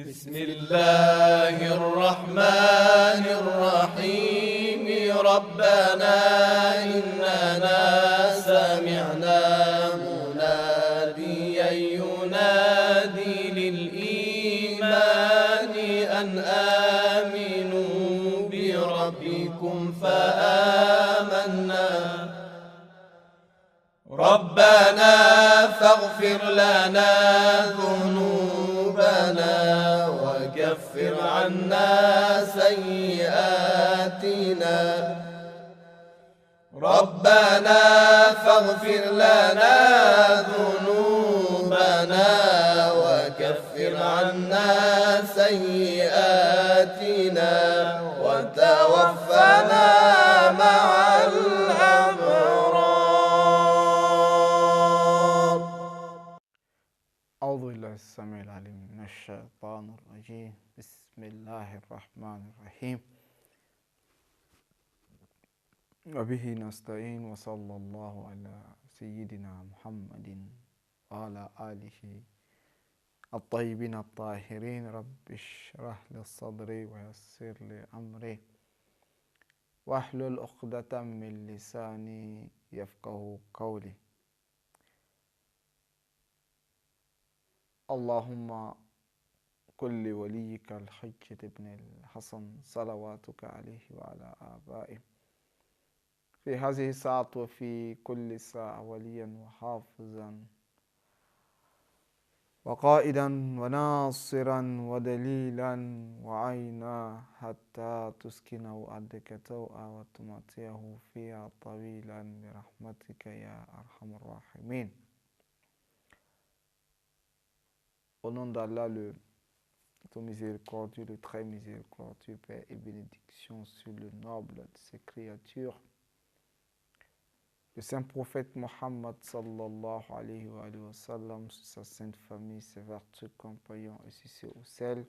بسم الله الرحمن الرحيم ربنا إننا سمعنا مناديا ينادي للإيمان أن آمنوا بربكم فآمنا ربنا فاغفر لنا ذنوبنا وكفر عنا سيئاتنا ربنا فاغفر لنا ذنوبنا وكفر عنا سيئاتنا وتوفنا مع الأبرار. أعوذ بالله السميع العليم من الشيطان الرجيم. بسم الله الرحمن الرحيم. وبه نستعين وصلى الله على سيدنا محمد وعلى آله الطيبين الطاهرين. رب اشرح لي صدري ويسر لي أمري واحلل عقدة من لساني يفقه قولي. اللهم كن لوليك الحجة بن الحسن صلواتك عليه وعلى آبائه في هذه الساعة وفي كل ساعة وليا وحافظا وقائدا وناصرا ودليلا وعينا حتى تسكنه أرضك توءا وتمتعه فيها طويلا برحمتك يا أرحم الراحمين. Au nom d'Allah, le tout miséricordieux, le très miséricordieux, Père et bénédiction sur le noble de ses créatures, le saint prophète Mohammed sallallahu alayhi wa sallam, sur sa sainte famille, ses vertus compagnons et sur ceux ou celles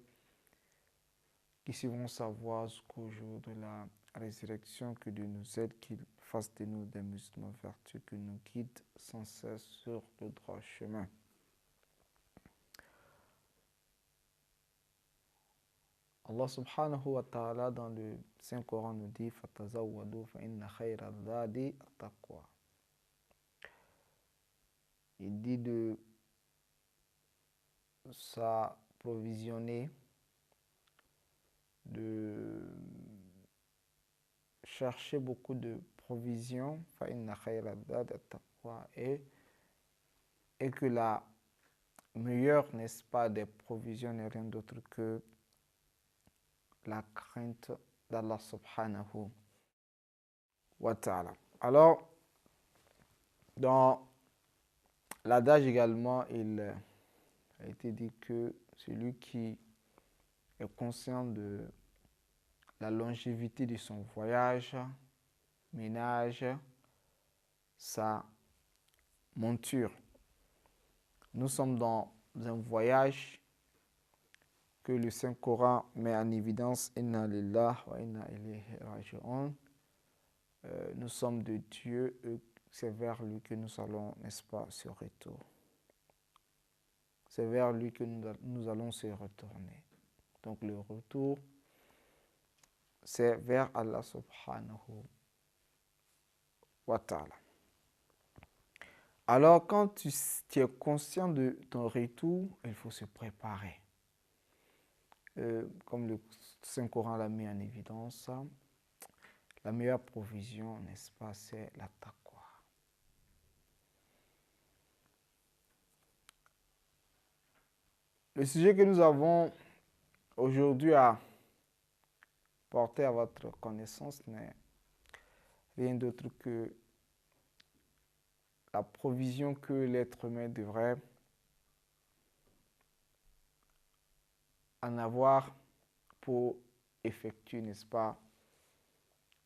qui suivront sa voie jusqu'au jour de la résurrection. Que Dieu nous aide, qu'il fasse de nous des musulmans vertueux, qu'il nous guide sans cesse sur le droit chemin. Allah subhanahu wa ta'ala dans le Saint-Coran nous dit فَتَزَوَّدُوا فَإِنَّ خَيْرَ الزَّادِ التَّقْوَى. Il dit de s'approvisionner, de chercher beaucoup de provisions, فَإِنَّ خَيْرَ الزَّادِ التَّقْوَى, et que la meilleure, n'est-ce pas, des provisions n'est rien d'autre que la crainte d'Allah subhanahu wa ta'ala. Alors, dans l'adage également, il a été dit que celui qui est conscient de la longévité de son voyage ménage sa monture. Nous sommes dans un voyage que le Saint-Coran met en évidence. Inna lillahi wa inna ilayhi raji'un. Nous sommes de Dieu et c'est vers lui que nous allons, n'est-ce pas, se retourner. C'est vers lui que nous allons se retourner. Donc le retour, c'est vers Allah subhanahu wa ta'ala. Alors quand tu es conscient de ton retour, il faut se préparer. Comme le Saint-Coran l'a mis en évidence, la meilleure provision, n'est-ce pas, c'est la taqwa. Le sujet que nous avons aujourd'hui à porter à votre connaissance n'est rien d'autre que la provision que l'être humain devrait en avoir pour effectuer, n'est-ce pas,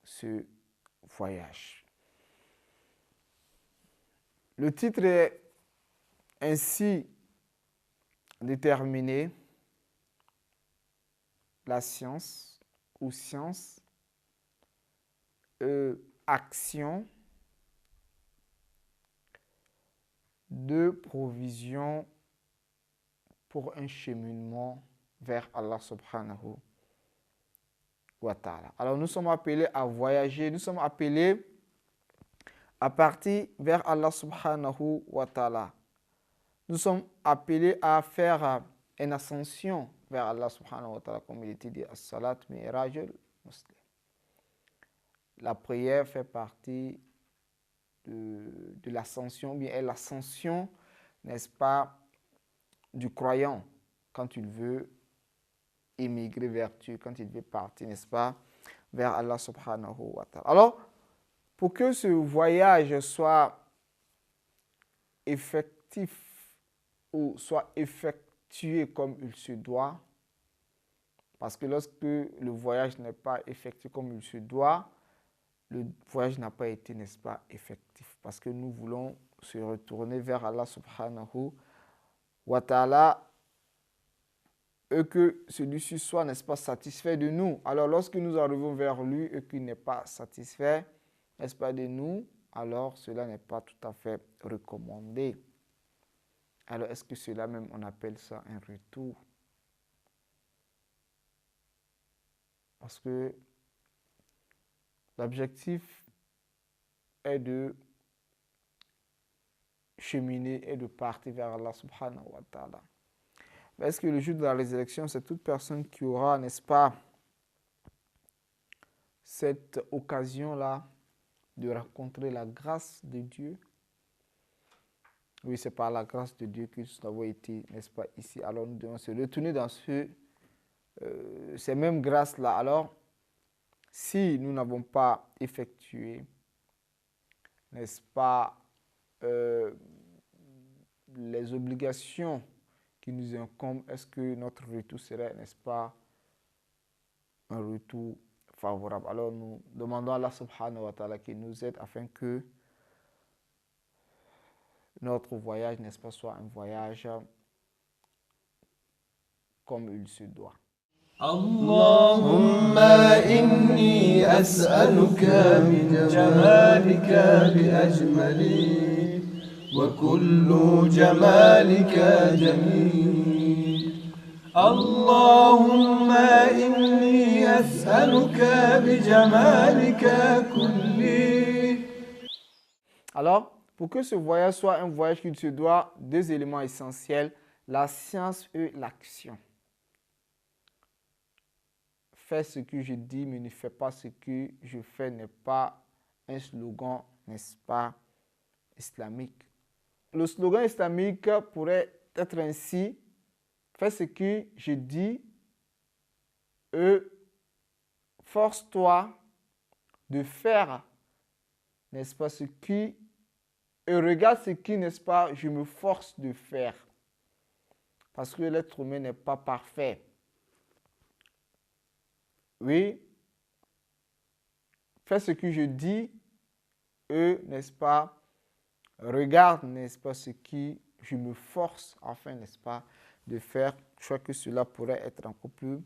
ce voyage. Le titre est ainsi déterminé: la science ou science, action de provision pour un cheminement vers Allah subhanahu wa ta'ala. Alors nous sommes appelés à voyager, nous sommes appelés à partir vers Allah subhanahu wa ta'ala. Nous sommes appelés à faire une ascension vers Allah subhanahu wa ta'ala, comme il était dit, as-salat mi'rajul muslim. La prière fait partie de l'ascension, bien l'ascension, n'est-ce pas, du croyant, quand il veut émigrer vers Dieu, quand il veut partir, n'est-ce pas, vers Allah subhanahu wa ta'ala. Alors, pour que ce voyage soit effectif ou soit effectué comme il se doit, parce que lorsque le voyage n'est pas effectué comme il se doit, le voyage n'a pas été, n'est-ce pas, effectif. Parce que nous voulons se retourner vers Allah subhanahu wa ta'ala et que celui-ci soit, n'est-ce pas, satisfait de nous. Alors lorsque nous arrivons vers lui et qu'il n'est pas satisfait, n'est-ce pas, de nous, alors cela n'est pas tout à fait recommandé. Alors est-ce que cela même, on appelle ça un retour? Parce que l'objectif est de cheminer et de partir vers Allah subhanahu wa ta'ala. Mais est-ce que le jour de la résurrection, c'est toute personne qui aura, n'est-ce pas, cette occasion-là de rencontrer la grâce de Dieu? Oui, c'est par la grâce de Dieu que nous avons été, n'est-ce pas, ici. Alors nous devons se retourner dans ces mêmes grâces-là. Alors, si nous n'avons pas effectué, n'est-ce pas, les obligations qui nous incombent, est-ce que notre retour serait, n'est-ce pas, un retour favorable? Alors nous demandons à Allah subhanahu wa ta'ala qu'il nous aide afin que notre voyage, n'est-ce pas, soit un voyage comme il se doit. اللهم إني أسألك من جمالك بأجمل وكل جمالك جميل اللهم إني أسألك بجمالك كل. Alors, pour que ce voyage soit un voyage qui se doit, deux éléments essentiels, la science et l'action. Fais ce que je dis, mais ne fais pas ce que je fais n'est pas un slogan, n'est-ce pas, islamique. Le slogan islamique pourrait être ainsi: fais ce que je dis et force-toi de faire, n'est-ce pas, ce qui, et regarde ce qui, n'est-ce pas, je me force de faire. Parce que l'être humain n'est pas parfait. Oui, fais ce que je dis et, n'est-ce pas, regarde, n'est-ce pas, ce qui je me force afin, n'est-ce pas, de faire. Je crois que cela pourrait être encore plus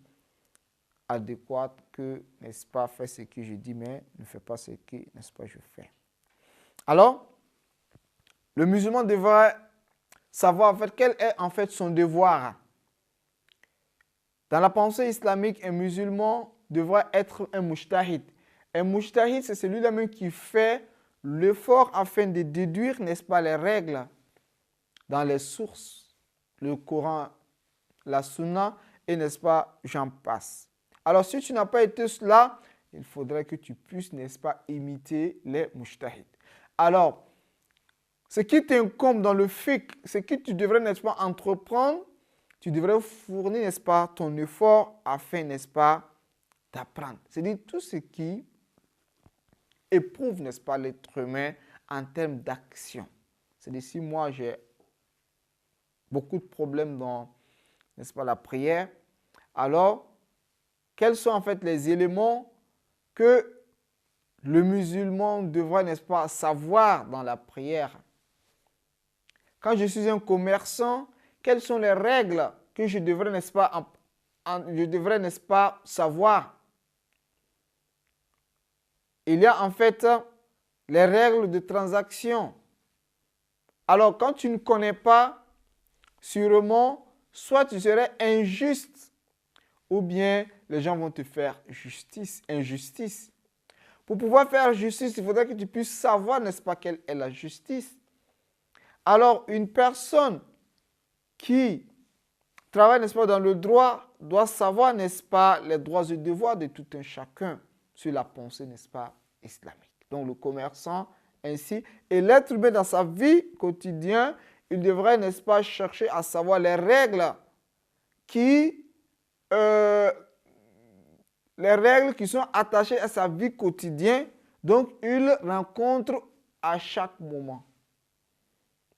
adéquat que, n'est-ce pas, fais ce que je dis, mais ne fais pas ce que, n'est-ce pas, je fais. Alors, le musulman devrait savoir en fait quel est en fait son devoir. Dans la pensée islamique, un musulman devrait être un mujtahid. Un mujtahid, c'est celui-là même qui fait l'effort afin de déduire, n'est-ce pas, les règles dans les sources, le Coran, la Sunna, et n'est-ce pas, j'en passe. Alors, si tu n'as pas été cela, il faudrait que tu puisses, n'est-ce pas, imiter les mujtahids. Alors, ce qui t'incombe dans le fiqh, ce que tu devrais, n'est-ce pas, entreprendre, tu devrais fournir, n'est-ce pas, ton effort afin, n'est-ce pas, d'apprendre. C'est-à-dire tout ce qui éprouve, n'est-ce pas, l'être humain en termes d'action. C'est-à-dire si moi j'ai beaucoup de problèmes dans, n'est-ce pas, la prière, alors quels sont en fait les éléments que le musulman devrait, n'est-ce pas, savoir dans la prière? Quand je suis un commerçant, quelles sont les règles que je devrais, n'est-ce pas, n'est-ce pas, savoir? Il y a en fait les règles de transaction. Alors, quand tu ne connais pas, sûrement, soit tu serais injuste ou bien les gens vont te faire injustice. Pour pouvoir faire justice, il faudrait que tu puisses savoir, n'est-ce pas, quelle est la justice. Alors, une personne qui travaille, n'est-ce pas, dans le droit doit savoir, n'est-ce pas, les droits et devoirs de tout un chacun sur la pensée, n'est-ce pas, islamique. Donc, le commerçant ainsi, et l'être humain dans sa vie quotidienne, il devrait, n'est-ce pas, chercher à savoir les règles qui sont attachées à sa vie quotidienne, donc il rencontre à chaque moment.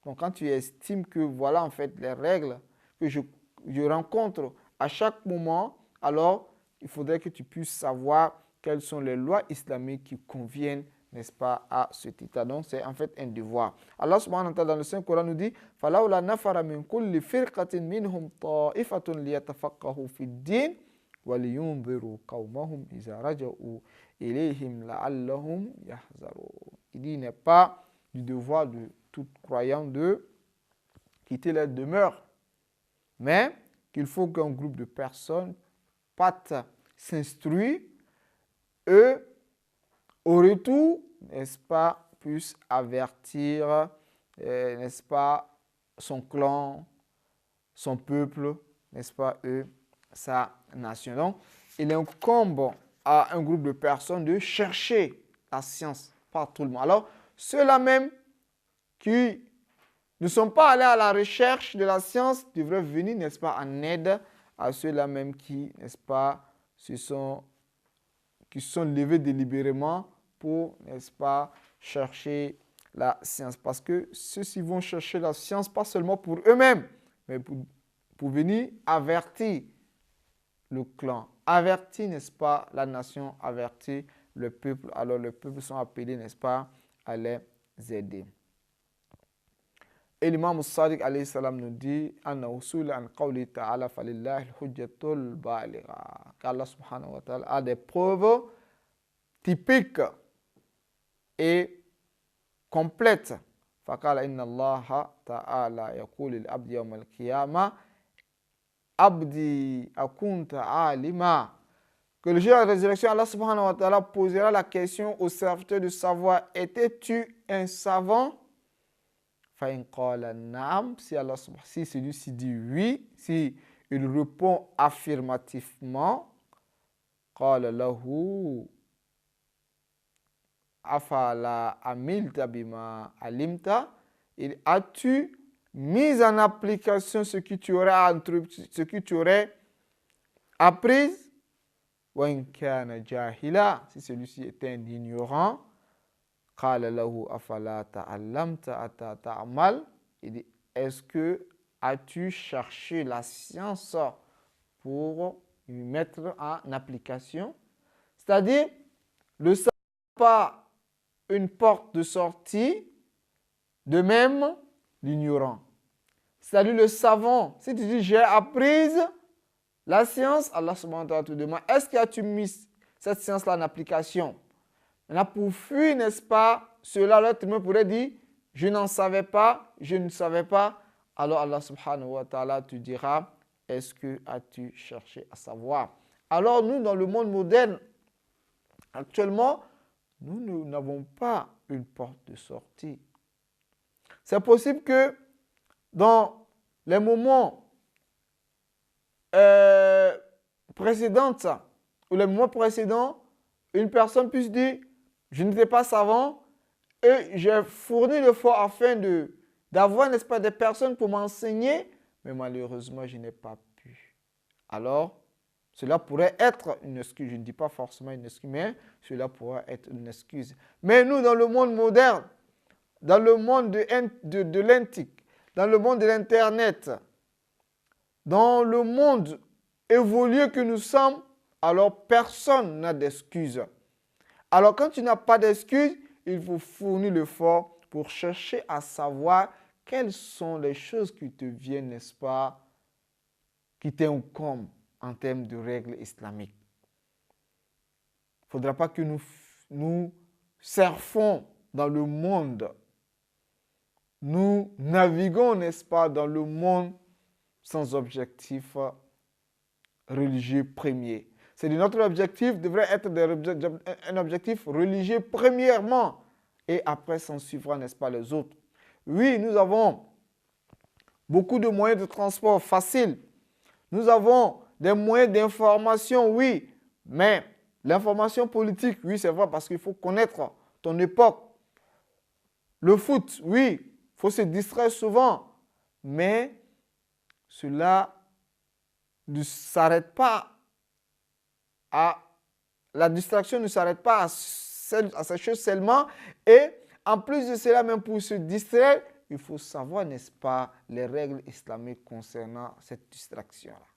Donc quand tu estimes que voilà en fait les règles que je rencontre à chaque moment, alors il faudrait que tu puisses savoir quelles sont les lois islamiques qui conviennent, n'est-ce pas, à cet état. Donc c'est en fait un devoir. Allah subhanahu wa ta'ala dans le Saint-Coran nous dit « فَلَوْلَا نَفَرَ مِنْ كُلِّ فِرْقَةٍ مِنْهُمْ طَائِفَةٌ لِيَتَفَقَّهُوا فِي الدِّينِ وَلِيُنْذِرُوا قَوْمَهُمْ إِذَا رَجَعُوا إِلَيْهِمْ لَعَلَّهُمْ يَحْذَرُونَ » Il dit « Il n'est pas du devoir de tout croyant de quitter leur demeure, mais qu'il faut qu'un groupe de personnes partent s'instruire et au retour, n'est-ce pas, puissent avertir, n'est-ce pas, son clan, son peuple, n'est-ce pas, sa nation. Donc, il incombe à un groupe de personnes de chercher la science par tout le monde. Alors, ceux-là même qui ne sont pas allés à la recherche de la science devraient venir, n'est-ce pas, en aide à ceux-là même qui, n'est-ce pas, qui se sont levés délibérément pour, n'est-ce pas, chercher la science. Parce que ceux-ci vont chercher la science pas seulement pour eux-mêmes, mais pour venir avertir le clan, avertir, n'est-ce pas, la nation, avertir le peuple. Alors le peuple sont appelés, n'est-ce pas, à les aider. Et l'imam Sadiq alayhi salam nous dit anna usul an qawli ta'ala falillahi al-hujjatul baligha. Qu'Allah subhanahu wa ta'ala a des preuves typiques et complètes. Faqala inna Allah ta'ala yaqulu lil abdi yawm al-qiyamah abdi akunta alima. Que le jour de la résurrection, Allah subhanahu wa ta'ala posera la question au serviteur de savoir, étais-tu un savant? Si celui-ci dit oui, si il répond affirmativement, as-tu mis en application ce que tu aurais appris? Si celui-ci était un ignorant, il dit, est-ce que as-tu cherché la science pour y mettre en application? C'est-à-dire, le savoir n'est pas une porte de sortie, de même l'ignorant. C'est-à-dire le savant, si tu dis j'ai appris la science, Allah subhanahu wa ta'ala te demande, est-ce que as-tu mis cette science-là en application? Maintenant, pour fuir, n'est-ce pas, cela, l'autre humain pourrait dire, je n'en savais pas, je ne savais pas. Alors Allah subhanahu wa ta'ala te dira, est-ce que as-tu cherché à savoir? Alors nous, dans le monde moderne, actuellement, nous n'avons pas une porte de sortie. C'est possible que dans les moments précédents, ou les moments précédents, une personne puisse dire, je n'étais pas savant et j'ai fourni l'effort afin d'avoir, n'est-ce pas, des personnes pour m'enseigner, mais malheureusement, je n'ai pas pu. Alors, cela pourrait être une excuse. Je ne dis pas forcément une excuse, mais cela pourrait être une excuse. Mais nous, dans le monde moderne, dans le monde de l'antique, dans le monde de l'Internet, dans le monde évolué que nous sommes, alors personne n'a d'excuse. Alors, quand tu n'as pas d'excuse, il faut fournir l'effort pour chercher à savoir quelles sont les choses qui te viennent, n'est-ce pas, qui t'incombent en termes de règles islamiques. Il ne faudra pas que nous surfons dans le monde. Nous naviguons, n'est-ce pas, dans le monde sans objectif religieux premier. C'est notre objectif devrait être un objectif religieux premièrement et après s'en suivra, n'est-ce pas, les autres. Oui, nous avons beaucoup de moyens de transport faciles. Nous avons des moyens d'information, oui, mais l'information politique, oui, c'est vrai parce qu'il faut connaître ton époque. Le foot, oui, il faut se distraire souvent, mais cela ne s'arrête pas la distraction ne s'arrête pas à ces choses seulement. Et en plus de cela, même pour se distraire, il faut savoir, n'est-ce pas, les règles islamiques concernant cette distraction-là.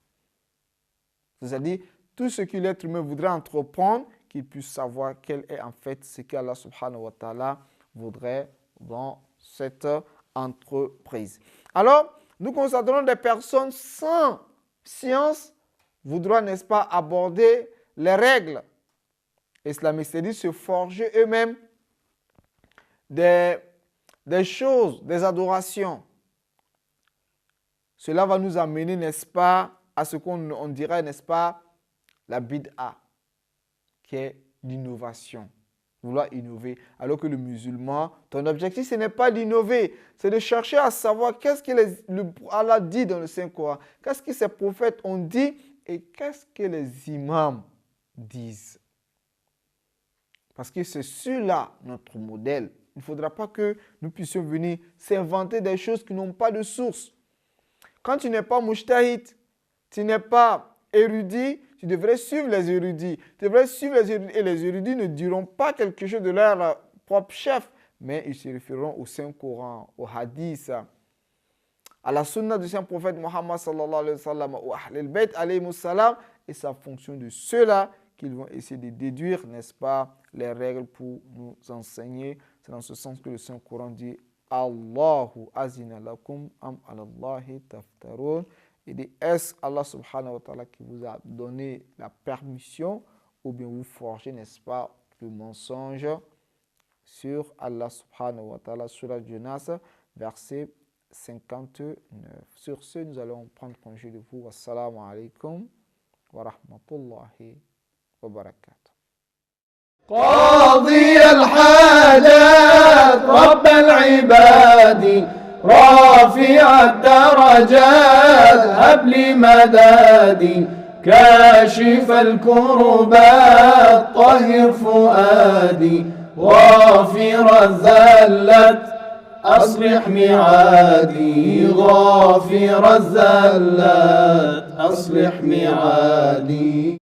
C'est-à-dire, tout ce que l'être humain voudrait entreprendre, qu'il puisse savoir quel est en fait ce qu'Allah subhanahu wa ta'ala voudrait dans cette entreprise. Alors, nous constatons des personnes sans science voudront, n'est-ce pas, aborder les règles islamiques, c'est-à-dire se forger eux-mêmes des choses, des adorations. Cela va nous amener, n'est-ce pas, à ce qu'on dirait, n'est-ce pas, la bid'a, qui est l'innovation. Vouloir innover. Alors que le musulman, ton objectif, ce n'est pas d'innover, c'est de chercher à savoir qu'est-ce que Allah dit dans le Saint-Coran, qu'est-ce que ses prophètes ont dit et qu'est-ce que les imams disent. Parce que c'est celui-là notre modèle. Il ne faudra pas que nous puissions venir s'inventer des choses qui n'ont pas de source. Quand tu n'es pas mujtahid, tu n'es pas érudit, tu devrais suivre les érudits. Tu devrais suivre les érudits et les érudits ne diront pas quelque chose de leur propre chef, mais ils se référeront au Saint-Coran, au hadith, à la sunna du Saint-Prophète Mohammed sallallahu alayhi wa sallam, au Ahlul Bayt alayhi salam, et c'est en fonction de cela qu'ils vont essayer de déduire, n'est-ce pas, les règles pour nous enseigner. C'est dans ce sens que le Saint-Coran dit Allahu azina lakum am alallahi taftarun. Il dit, est-ce Allah subhanahu wa ta'ala qui vous a donné la permission ou bien vous forgez, n'est-ce pas, le mensonge sur Allah subhanahu wa ta'ala, sur la Junas, verset 59. Sur ce, nous allons prendre congé de vous. Wassalamu alaikum wa rahmatullahi wa barakatuh. قاضي الحاجات رب العباد رافع الدرجات هب لي مدادي كاشف الكربات طهر فؤادي غافر الزلات أصلح ميعادي غافر الزلات أصلح ميعادي.